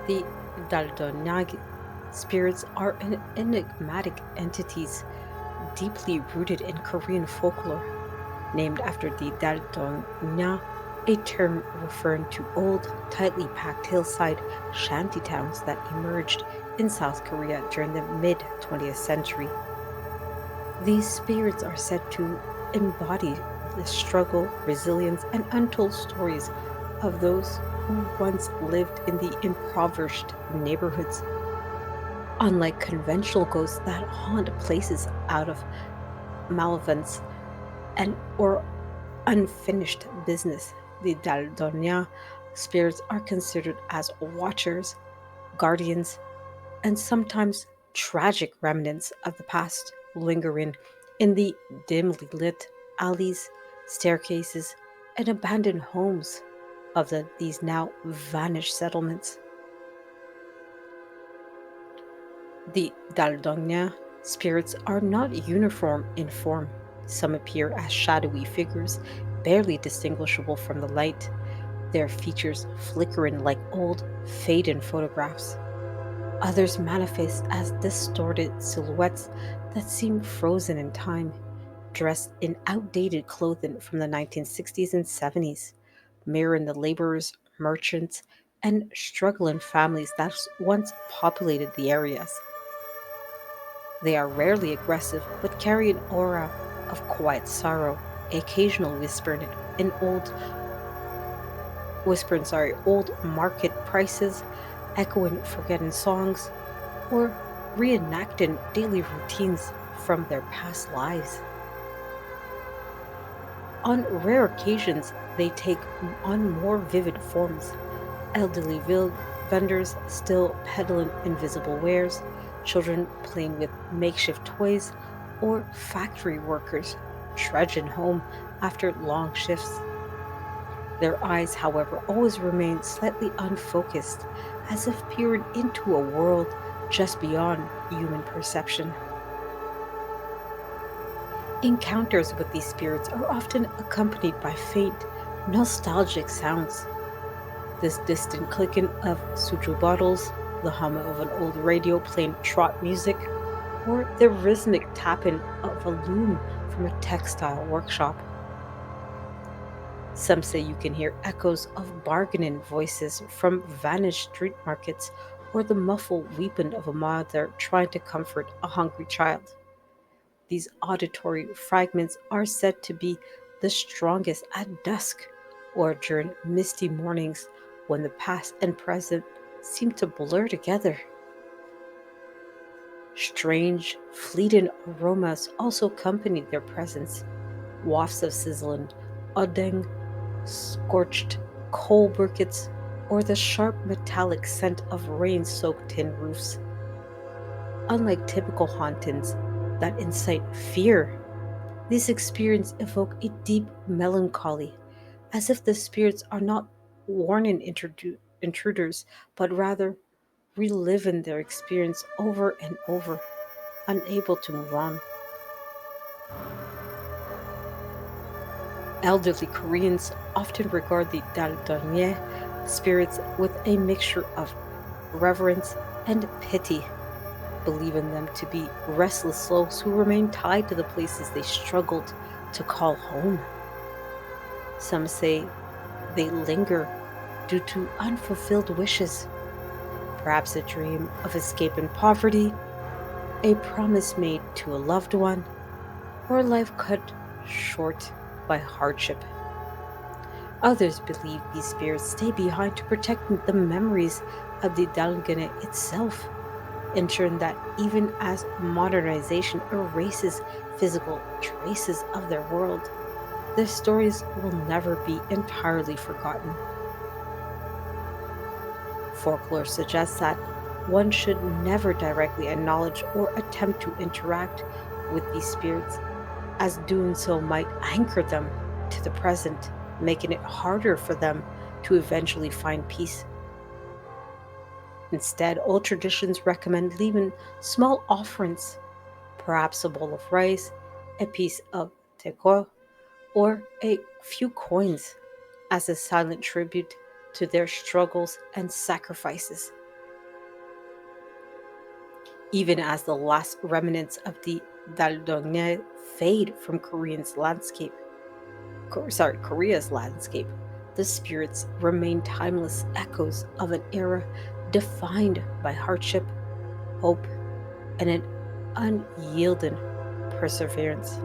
The Daldongnae spirits are enigmatic entities deeply rooted in Korean folklore, named after the Daldongna, a term referring to old, tightly packed hillside shanty towns that emerged in South Korea during the mid 20th century. These spirits are said to embody the struggle, resilience, and untold stories of those who once lived in the impoverished neighborhoods. Unlike conventional ghosts that haunt places out of malevolence and or unfinished business, the Daldonia spirits are considered as watchers, guardians, and sometimes tragic remnants of the past, lingering in the dimly lit alleys, staircases, and abandoned homes of these now vanished settlements. The Daldongna spirits are not uniform in form. Some appear as shadowy figures, barely distinguishable from the light, their features flickering like old, faded photographs. Others manifest as distorted silhouettes that seem frozen in time, dressed in outdated clothing from the 1960s and 70s, mirroring the laborers, merchants, and struggling families that once populated the areas. They are rarely aggressive but carry an aura of quiet sorrow, occasionally whispering old market prices, echoing forgotten songs, or reenacting daily routines from their past lives. On rare occasions, they take on more vivid forms. Vendors still peddling invisible wares, children playing with makeshift toys, or factory workers trudging home after long shifts. Their eyes, however, always remain slightly unfocused, as if peering into a world just beyond human perception. Encounters with these spirits are often accompanied by faint, nostalgic sounds. This distant clicking of suju bottles, the hum of an old radio playing trot music, or the rhythmic tapping of a loom from a textile workshop. Some say you can hear echoes of bargaining voices from vanished street markets or the muffled weeping of a mother trying to comfort a hungry child. These auditory fragments are said to be the strongest at dusk or during misty mornings when the past and present seem to blur together. Strange, fleeting aromas also accompany their presence, wafts of sizzling odeng, scorched coal briquettes, or the sharp metallic scent of rain soaked tin roofs. Unlike typical hauntings that incite fear, these experiences evoke a deep melancholy, as if the spirits are not warning intruders, but rather reliving their experience over and over, unable to move on. Elderly Koreans often regard the Daldonye spirits with a mixture of reverence and pity, believing them to be restless souls who remain tied to the places they struggled to call home. Some say they linger due to unfulfilled wishes, perhaps a dream of escaping poverty, a promise made to a loved one, or a life cut short by hardship. Others believe these spirits stay behind to protect the memories of the Dalgene itself, ensuring that even as modernization erases physical traces of their world, their stories will never be entirely forgotten. Folklore suggests that one should never directly acknowledge or attempt to interact with these spirits, as doing so might anchor them to the present, making it harder for them to eventually find peace. Instead, old traditions recommend leaving small offerings, perhaps a bowl of rice, a piece of teko, or a few coins, as a silent tribute to their struggles and sacrifices. Even as the last remnants of the Daldongnae fade from Korea's landscape, the spirits remain timeless echoes of an era defined by hardship, hope, and an unyielding perseverance.